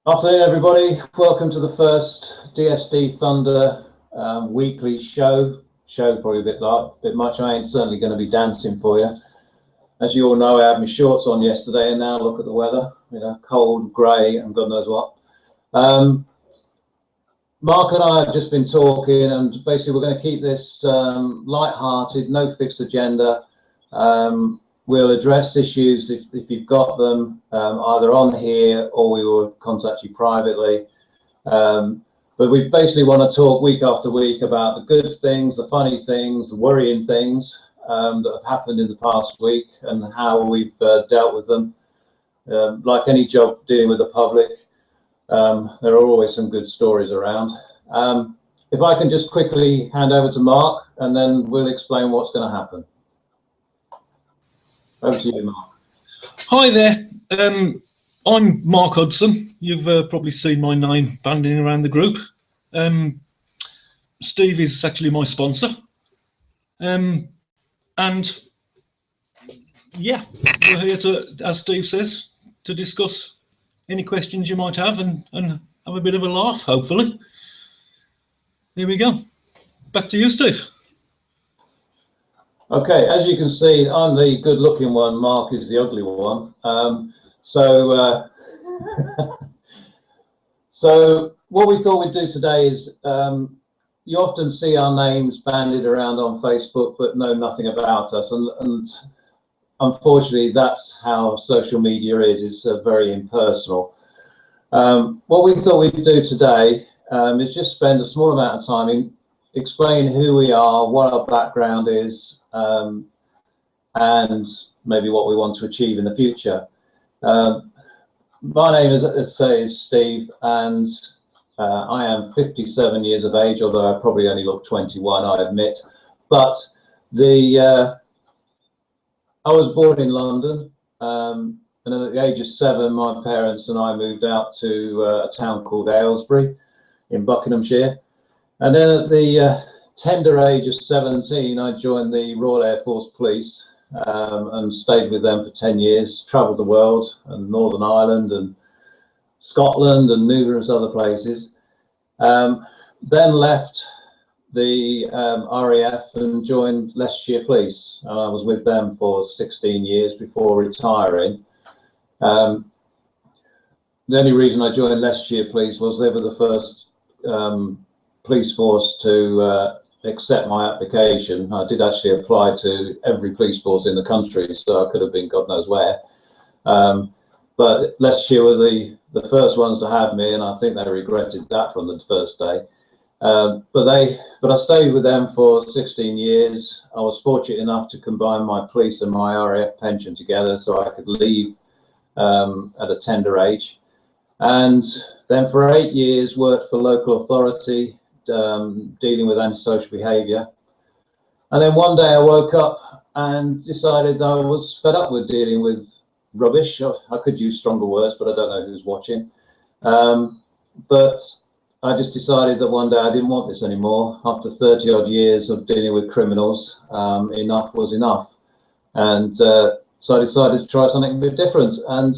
Afternoon, everybody. Welcome to the first DSD Thunder Weekly show. Probably a bit much. I ain't certainly going to be dancing for you. As you all know, I had my shorts on yesterday, and now look at the weather. You know, cold, grey, and God knows what. Mark and I have just been talking, and basically we're going to keep this light-hearted, no fixed agenda. We'll address issues if you've got them, either on here or we will contact you privately. But we basically want to talk week after week about the good things, the funny things, the worrying things that have happened in the past week and how we've dealt with them. Like any job dealing with the public, there are always some good stories around. If I can just quickly hand over to Mark, and then we'll explain what's going to happen. Over to you, Mark. Hi there. I'm Mark Hudson. You've probably seen my name banding around the group. Steve is actually my sponsor. And yeah, we're here to, as Steve says, to discuss any questions you might have and have a bit of a laugh, hopefully. Here we go. Back to you, Steve. Okay, as you can see, I'm the good-looking one. Mark is the ugly one. So what we thought we'd do today is, you often see our names bandied around on Facebook, but know nothing about us. And unfortunately, that's how social media is. It's very impersonal. What we thought we'd do today is just spend a small amount of time explain who we are, what our background is, and maybe what we want to achieve in the future. My name, as I say, is Steve, and I am 57 years of age, although I probably only look 21, I admit. But I was born in London, and at the age of 7, my parents and I moved out to a town called Aylesbury in Buckinghamshire. And then at the tender age of 17, I joined the Royal Air Force Police and stayed with them for 10 years, travelled the world and Northern Ireland and Scotland and numerous other places. Then left the RAF and joined Leicestershire Police. And I was with them for 16 years before retiring. The only reason I joined Leicestershire Police was they were the first police force to accept my application. I did actually apply to every police force in the country, so I could have been God knows where. But Leicestershire were the first ones to have me, and I think they regretted that from the first day. But I stayed with them for 16 years. I was fortunate enough to combine my police and my RAF pension together so I could leave at a tender age. And then for 8 years worked for local authority, dealing with antisocial behaviour. And then one day I woke up and decided I was fed up with dealing with rubbish. I could use stronger words, but I don't know who's watching. But I just decided that one day I didn't want this anymore. After 30 odd years of dealing with criminals, enough was enough. And so I decided to try something a bit different. And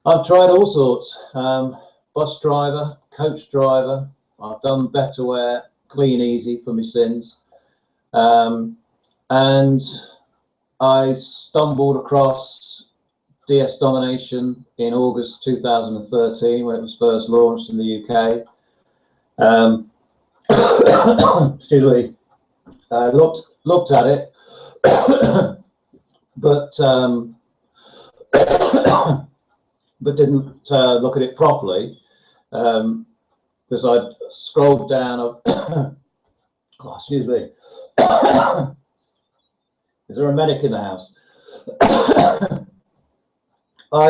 I've tried all sorts, bus driver, coach driver. I've done betterware, clean easy for my sins. And I stumbled across DS Domination in August 2013 when it was first launched in the UK. Excuse me. Looked at it, but didn't look at it properly, because I scrolled down. Oh, excuse me. Is there a medic in the house? I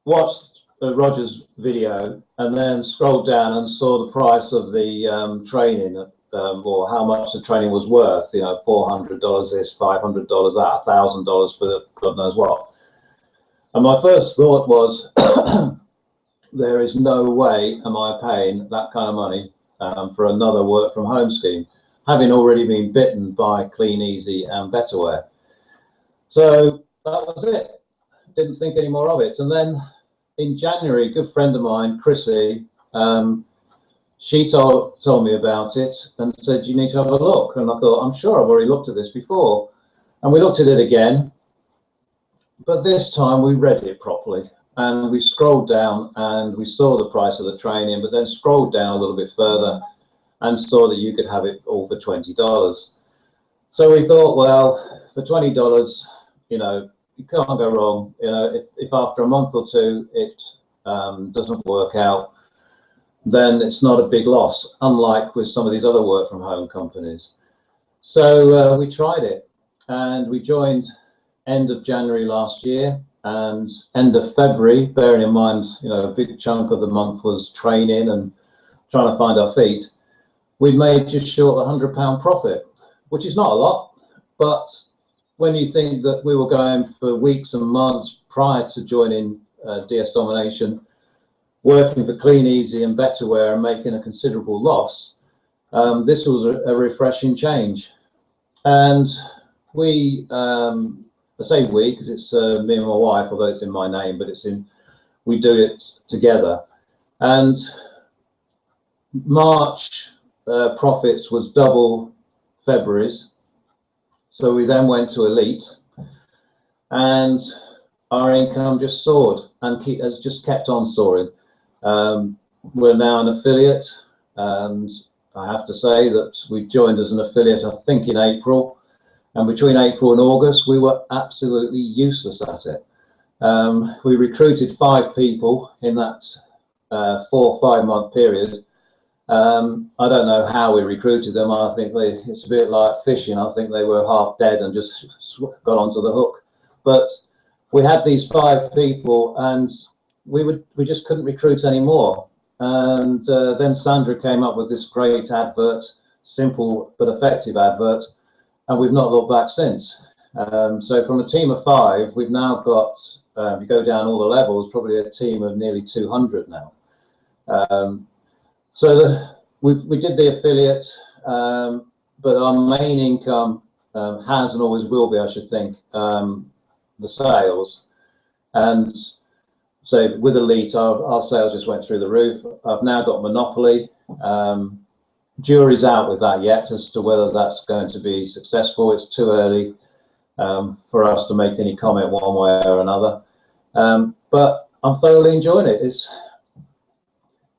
watched Roger's video and then scrolled down and saw the price of the training, or how much the training was worth. You know, $400 this, $500 that, $1,000 for God knows what. And my first thought was, there is no way am I paying that kind of money for another work from home scheme, having already been bitten by Clean Easy and Betterware. So that was it. Didn't think any more of it. And then in January, a good friend of mine, Chrissy, she told me about it and said, you need to have a look. And I thought, I'm sure I've already looked at this before. And we looked at it again, but this time we read it properly. And we scrolled down and we saw the price of the training, but then scrolled down a little bit further and saw that you could have it all for $20. So we thought, well, for $20, you know, you can't go wrong. You know, if after a month or two it doesn't work out, then it's not a big loss, unlike with some of these other work from home companies. So we tried it, and we joined end of January last year, and end of February, bearing in mind, you know, a big chunk of the month was training and trying to find our feet. We made just short of £100 profit, which is not a lot, but when you think that we were going for weeks and months prior to joining DS Domination, working for Clean, Easy and Betterware and making a considerable loss, this was a refreshing change. And we, I say we because it's me and my wife, although it's in my name, but we do it together. And March profits was double February's. So we then went to Elite, and our income just soared and has just kept on soaring. We're now an affiliate, and I have to say that we joined as an affiliate, I think, in April, and between April and August we were absolutely useless at it. We recruited 5 people in that 4 or 5 month period. I don't know how we recruited them. I think it's a bit like fishing. I think they were half dead and just got onto the hook. But we had these 5 people, and we just couldn't recruit anymore. And then Sandra came up with this great advert, simple but effective advert, and we've not looked back since. So from a team of 5, we've now got, if you go down all the levels, probably a team of nearly 200 now. So we did the affiliate, but our main income has and always will be, I should think, the sales. And so with Elite, our sales just went through the roof. I've now got Monopoly. Jury's out with that yet as to whether that's going to be successful. It's too early for us to make any comment one way or another. But I'm thoroughly enjoying it.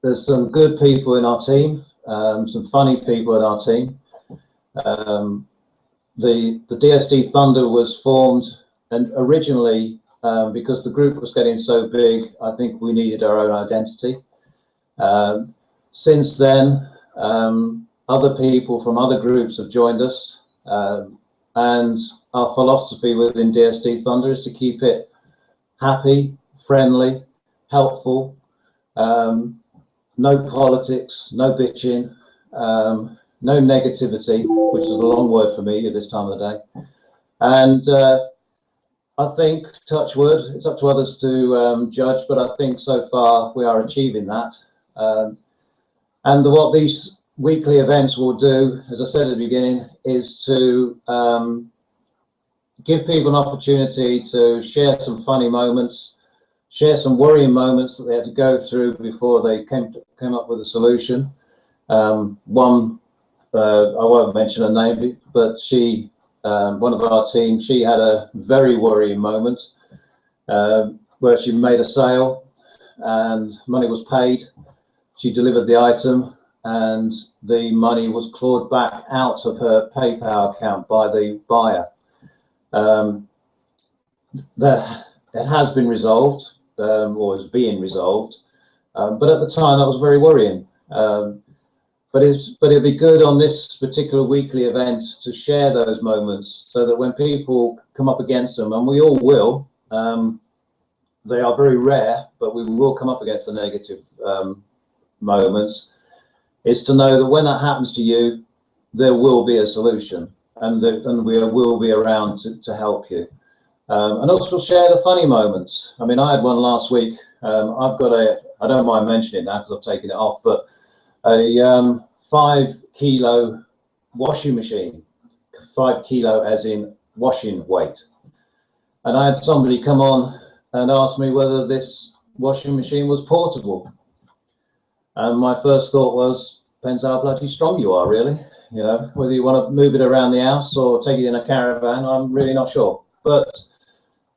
There's some good people in our team, some funny people in our team. The DSD Thunder was formed, and originally, because the group was getting so big, I think we needed our own identity. Since then, other people from other groups have joined us, and our philosophy within DSD Thunder is to keep it happy, friendly, helpful. No politics, no bitching, no negativity, which is a long word for me at this time of the day. And I think, touch wood, it's up to others to judge, but I think so far we are achieving that. And what these weekly events will do, as I said at the beginning, is to give people an opportunity to share some funny moments, share some worrying moments that they had to go through before they came up with a solution. One, I won't mention her name, but she, one of our team, she had a very worrying moment where she made a sale and money was paid. She delivered the item and the money was clawed back out of her PayPal account by the buyer. It has been resolved, or is being resolved, but at the time that was very worrying. But it'd be good on this particular weekly event to share those moments so that when people come up against them, and we all will, they are very rare, but we will come up against the negative moments, is to know that when that happens to you, there will be a solution, and we will be around to help you. And also share the funny moments. I mean, I had one last week. I've got I don't mind mentioning it now because I've taken it off, but a 5 kilo washing machine, 5 kilo as in washing weight. And I had somebody come on and ask me whether this washing machine was portable. And my first thought was, depends how bloody strong you are, really. You know, whether you want to move it around the house or take it in a caravan, I'm really not sure. But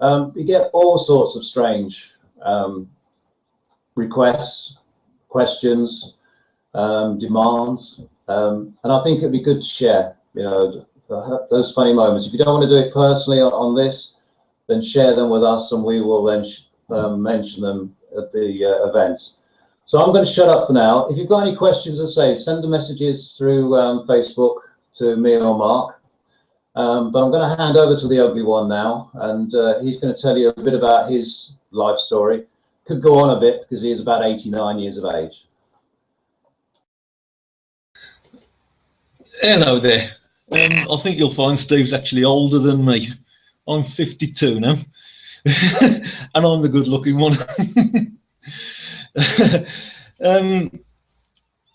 you get all sorts of strange requests, questions, demands, and I think it'd be good to share, you know, those funny moments. If you don't want to do it personally on this, then share them with us, and we will then mention them at the events. So I'm going to shut up for now. If you've got any questions, as I say, send the messages through Facebook to me or Mark. But I'm going to hand over to the ugly one now, and he's going to tell you a bit about his life story. Could go on a bit because he is about 89 years of age. Hello there. I think you'll find Steve's actually older than me. I'm 52 now, and I'm the good-looking one.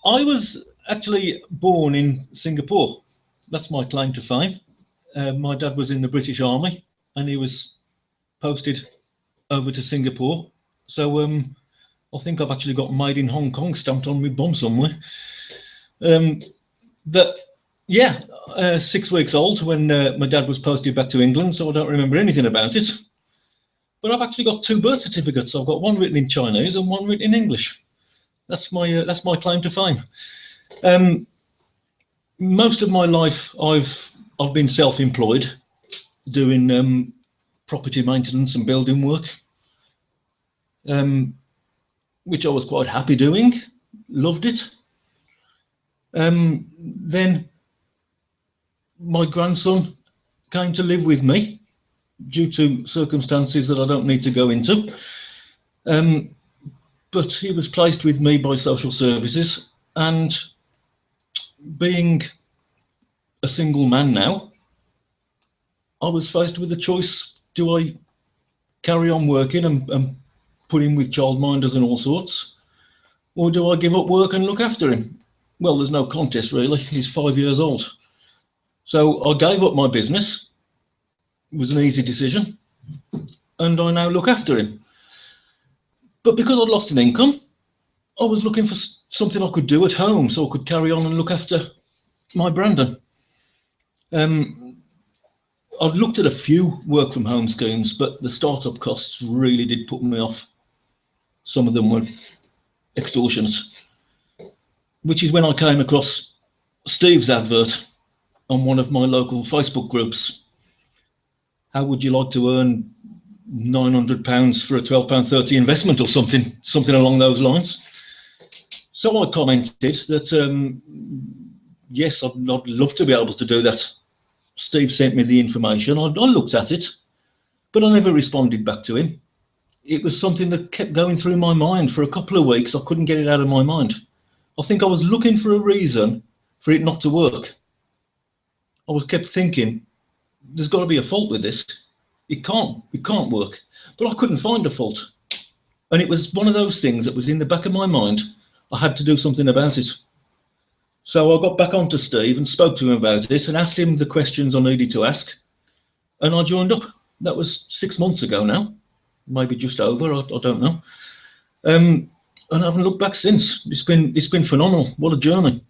I was actually born in Singapore. That's my claim to fame. My dad was in the British Army, and he was posted over to Singapore. So I think I've actually got "Made in Hong Kong" stamped on my bum somewhere. Yeah, 6 weeks old when my dad was posted back to England, so I don't remember anything about it. But I've actually got 2 birth certificates. I've got one written in Chinese and one written in English. That's my claim to fame. Most of my life, I've been self-employed, doing property maintenance and building work, which I was quite happy doing. Loved it. Then my grandson came to live with me due to circumstances that I don't need to go into. But he was placed with me by social services, and being a single man now, I was faced with the choice: do I carry on working and put him with childminders and all sorts, or do I give up work and look after him? Well, there's no contest really. He's 5 years old. So I gave up my business. It was an easy decision, and I now look after him. But because I'd lost an income, I was looking for something I could do at home so I could carry on and look after my Brandon. I'd looked at a few work from home schemes, but the startup costs really did put me off. Some of them were extortionate, which is when I came across Steve's advert on one of my local Facebook groups. How would you like to earn £900 for a £12.30 investment or something along those lines? So I commented that yes, I'd love to be able to do that. Steve sent me the information. I looked at it, but I never responded back to him. It was something that kept going through my mind for a couple of weeks. I couldn't get it out of my mind. I think I was looking for a reason for it not to work. I kept thinking, there's got to be a fault with this. It can't work. But I couldn't find a fault. And it was one of those things that was in the back of my mind. I had to do something about it. So I got back onto Steve and spoke to him about it and asked him the questions I needed to ask. And I joined up. That was 6 months ago now, maybe just over, I don't know. And I haven't looked back since. It's been phenomenal. What a journey.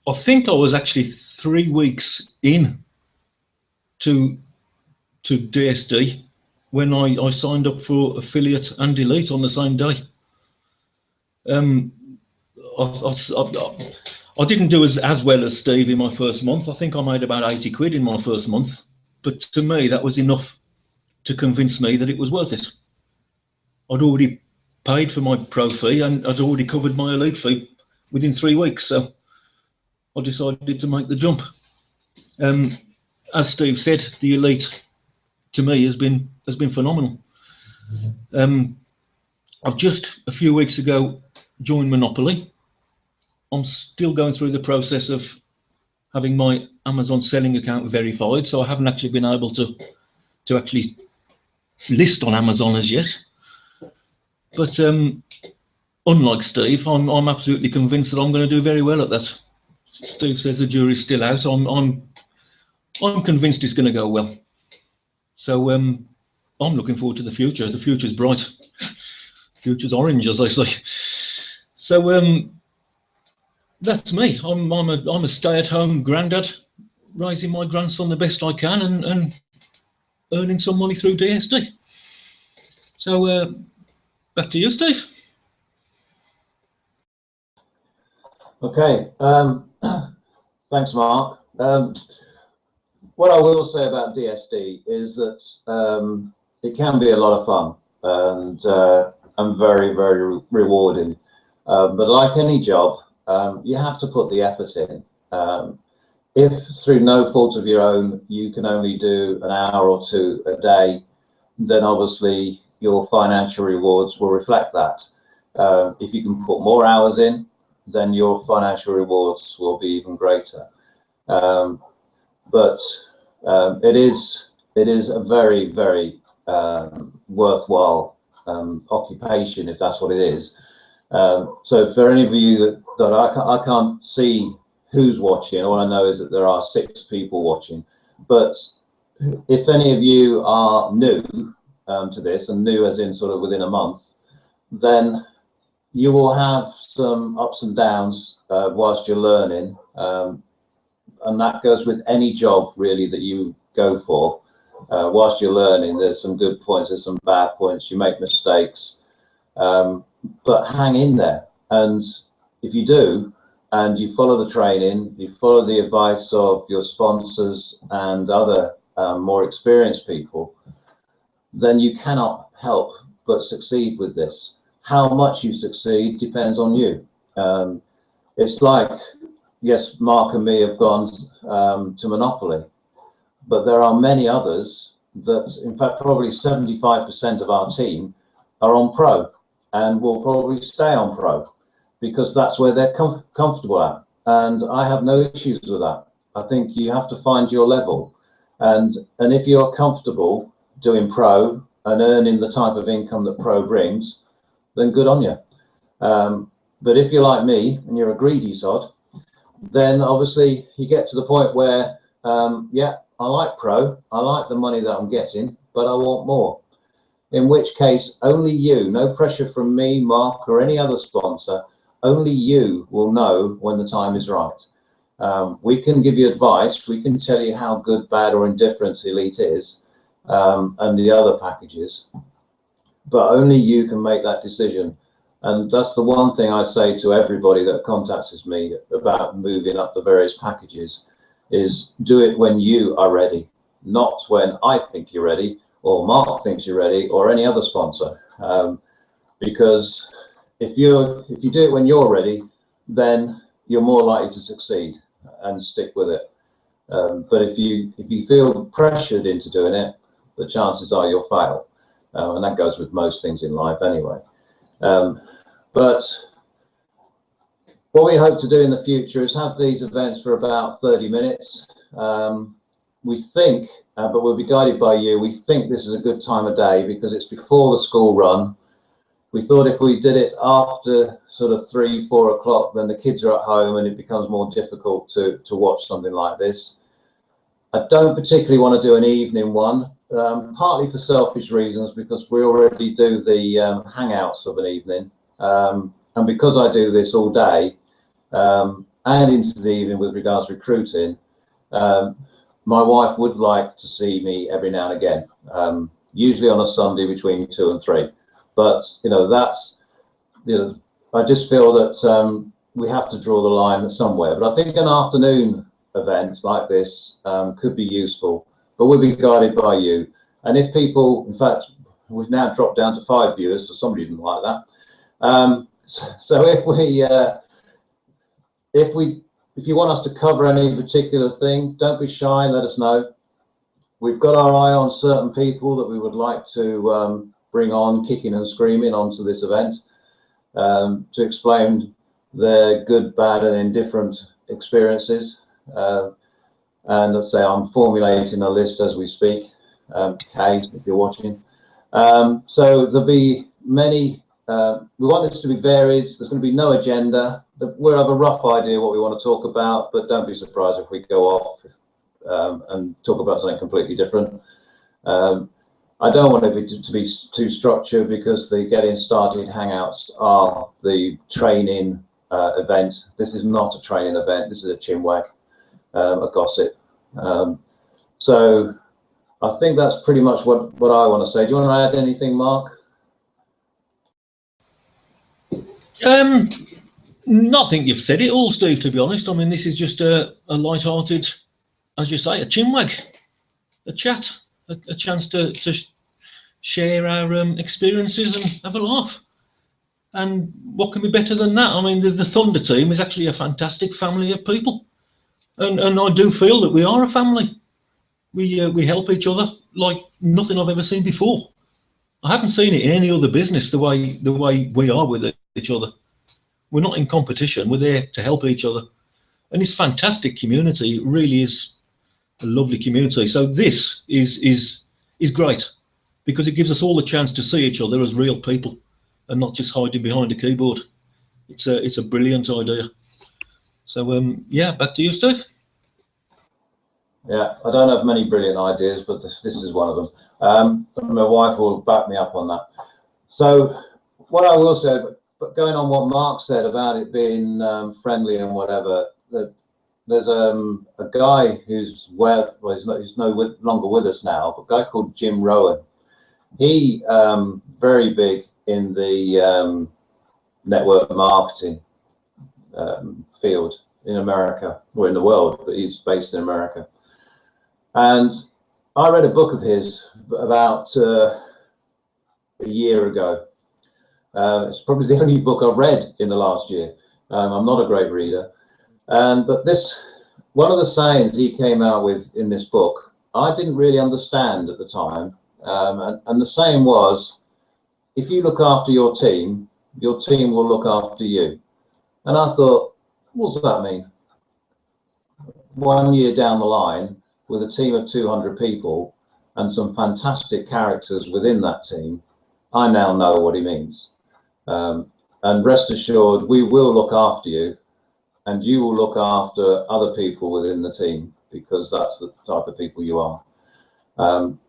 I think I was actually 3 weeks in to DSD when I signed up for affiliate and elite on the same day. I didn't do as well as Steve in my first month. I think I made about 80 quid in my first month. But to me, that was enough to convince me that it was worth it. I'd already paid for my pro fee and I'd already covered my elite fee within 3 weeks. So I decided to make the jump. As Steve said, the elite to me has been phenomenal. I've just a few weeks ago joined Monopoly. I'm still going through the process of having my Amazon selling account verified, so I haven't actually been able to actually list on Amazon as yet. But unlike Steve, I'm absolutely convinced that I'm going to do very well at that. Steve says the jury's still out. I'm convinced it's going to go well. So I'm looking forward to the future. The future's bright. Future's orange, as they say. So that's me. I'm a stay-at-home granddad, raising my grandson the best I can and earning some money through DSD. So back to you, Steve. Okay, thanks, Mark. What I will say about DSD is that it can be a lot of fun and very, very rewarding. But like any job, you have to put the effort in. If through no fault of your own, you can only do an hour or two a day, then obviously your financial rewards will reflect that. If you can put more hours in, then your financial rewards will be even greater. But it is a very, very worthwhile occupation, if that's what it is. So for any of you that I can't see who's watching, all I know is that there are 6 people watching. But if any of you are new to this, and new as in sort of within a month, then you will have some ups and downs whilst you're learning. And that goes with any job really that you go for. Whilst you're learning, there's some good points, there's some bad points, you make mistakes, but hang in there. And if you do, and you follow the training, you follow the advice of your sponsors and other more experienced people, then you cannot help but succeed with this. How much you succeed depends on you. It's like, yes, Mark and me have gone to Monopoly, but there are many others that, in fact, probably 75% of our team are on Pro and will probably stay on Pro because that's where they're comfortable at. And I have no issues with that. I think you have to find your level. And if you're comfortable doing Pro and earning the type of income that Pro brings, then good on you. But if you're like me and you're a greedy sod, then obviously you get to the point where, yeah, I like Pro, I like the money that I'm getting, but I want more. In which case, only you, no pressure from me, Mark, or any other sponsor, only you will know when the time is right. We can give you advice, we can tell you how good, bad, or indifferent Elite is, and the other packages, but only you can make that decision. And that's the one thing I say to everybody that contacts me about moving up the various packages is do it when you are ready, not when I think you're ready or Mark thinks you're ready or any other sponsor. Because if you do it when you're ready, then you're more likely to succeed and stick with it. But if you feel pressured into doing it, the chances are you'll fail. And that goes with most things in life anyway. But what we hope to do in the future is have these events for about 30 minutes. We think, but we'll be guided by you, we think this is a good time of day because it's before the school run. We thought if we did it after sort of 3, 4 o'clock, then the kids are at home and it becomes more difficult to watch something like this. I don't particularly want to do an evening one, partly for selfish reasons, because we already do the hangouts of an evening. And because I do this all day and into the evening with regards to recruiting, my wife would like to see me every now and again, usually on a Sunday between 2 and 3. But, you know, that's, you know, I just feel that we have to draw the line somewhere. But I think an afternoon event like this could be useful, but we'll be guided by you. And if people, in fact, we've now dropped down to 5 viewers, so somebody didn't like that. So if you want us to cover any particular thing, don't be shy, let us know. We've got our eye on certain people that we would like to bring on kicking and screaming onto this event to explain their good, bad and indifferent experiences. And let's say I'm formulating a list as we speak, Kay, if you're watching. So there'll be many. We want this to be varied. There's going to be no agenda. We'll have a rough idea what we want to talk about, but don't be surprised if we go off and talk about something completely different. I don't want it to be too structured, because the getting started hangouts are the training event. This is not a training event. This is a chinwag, a gossip. So I think that's pretty much what I want to say. Do you want to add anything, Mark? I think you've said it all, Steve, to be honest. I mean, this is just a light-hearted, as you say, a chinwag, a chat, a chance to share our experiences and have a laugh. And what can be better than that? I mean, the Thunder team is actually a fantastic family of people. And I do feel that we are a family. We help each other like nothing I've ever seen before. I haven't seen it in any other business the way we are with each other. We're not in competition. We're there to help each other. And it's fantastic community. It really is a lovely community. So this is great, because it gives us all the chance to see each other as real people and not just hiding behind a keyboard. It's a brilliant idea. So yeah, back to you, Steve. Yeah, I don't have many brilliant ideas, but this is one of them. My wife will back me up on that. So what I will say, but going on what Mark said about it being friendly and whatever, there's a guy who's he's no longer with us now, but a guy called Jim Rowan. He very big in the network marketing field in America, or in the world, but he's based in America. And I read a book of his about a year ago. It's probably the only book I've read in the last year. I'm not a great reader. But one of the sayings he came out with in this book, I didn't really understand at the time. And the saying was, if you look after your team will look after you. And I thought, what does that mean? 1 year down the line, with a team of 200 people and some fantastic characters within that team, I now know what he means. And rest assured, we will look after you, and you will look after other people within the team, because that's the type of people you are.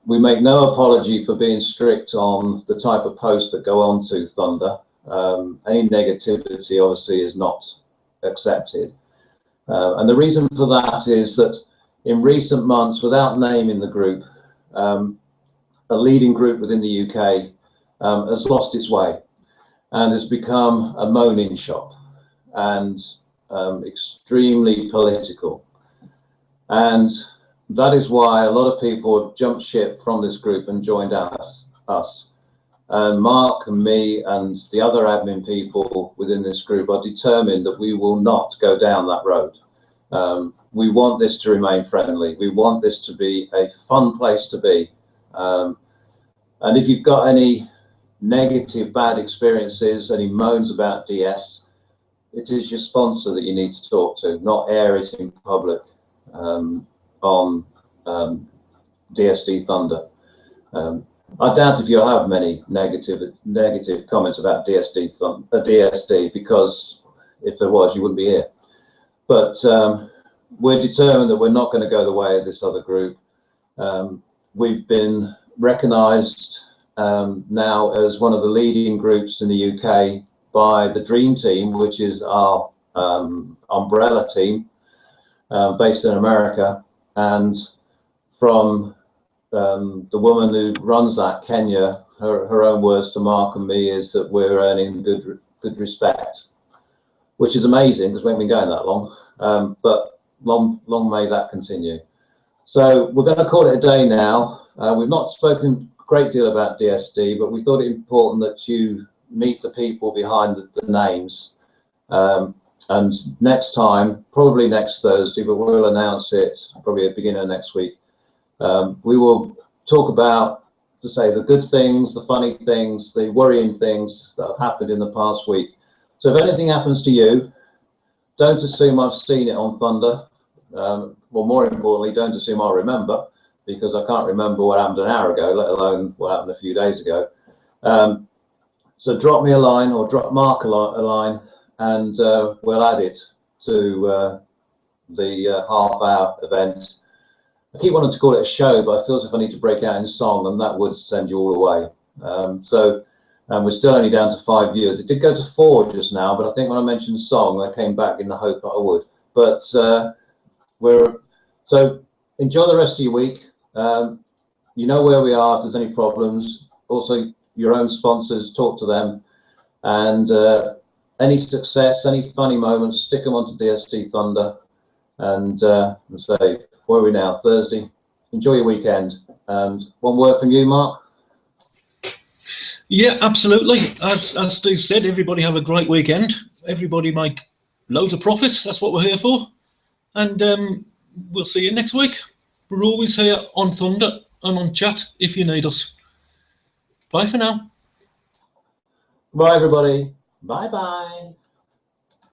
We make no apology for being strict on the type of posts that go on to Thunder. Any negativity obviously is not accepted. And the reason for that is that in recent months, without naming the group, a leading group within the UK has lost its way and has become a moaning shop and extremely political. And that is why a lot of people have jumped ship from this group and joined us. And Mark and me and the other admin people within this group are determined that we will not go down that road. We want this to remain friendly. We want this to be a fun place to be. And if you've got any negative, bad experiences, any moans about DS, it is your sponsor that you need to talk to, not air it in public on DSD Thunder. I doubt if you'll have many negative comments about DSD, because if there was, you wouldn't be here. But we're determined that we're not going to go the way of this other group. We've been recognised now as one of the leading groups in the UK by the Dream Team, which is our umbrella team based in America. And from the woman who runs that, Kenya, her own words to Mark and me is that we're earning good respect, which is amazing because we haven't been going that long. But long may that continue. So we're going to call it a day now. We've not spoken a great deal about DSD, but we thought it important that you meet the people behind the names. And next time, probably next Thursday, but we'll announce it probably at the beginning of next week. We will talk about, to say, the good things, the funny things, the worrying things that have happened in the past week. So if anything happens to you, don't assume I've seen it on Thunder. Well, more importantly, don't assume I'll remember, because I can't remember what happened an hour ago, let alone what happened a few days ago. So drop me a line, or drop Mark a line, and we'll add it to the half-hour event. I keep wanting to call it a show, but I feel as if I need to break out in song, and that would send you all away. We're still only down to 5 viewers. It did go to 4 just now, but I think when I mentioned song, I came back in the hope that I would. But so enjoy the rest of your week. You know where we are if there's any problems. Also, your own sponsors, talk to them. And any success, any funny moments, stick them onto DSD Thunder. And say, where are we now? Thursday. Enjoy your weekend. And one word from you, Mark. Yeah, absolutely. As Steve said, everybody have a great weekend. Everybody make loads of profits. That's what we're here for. And we'll see you next week. We're always here on Thunder and on chat if you need us. Bye for now. Bye, everybody. Bye-bye.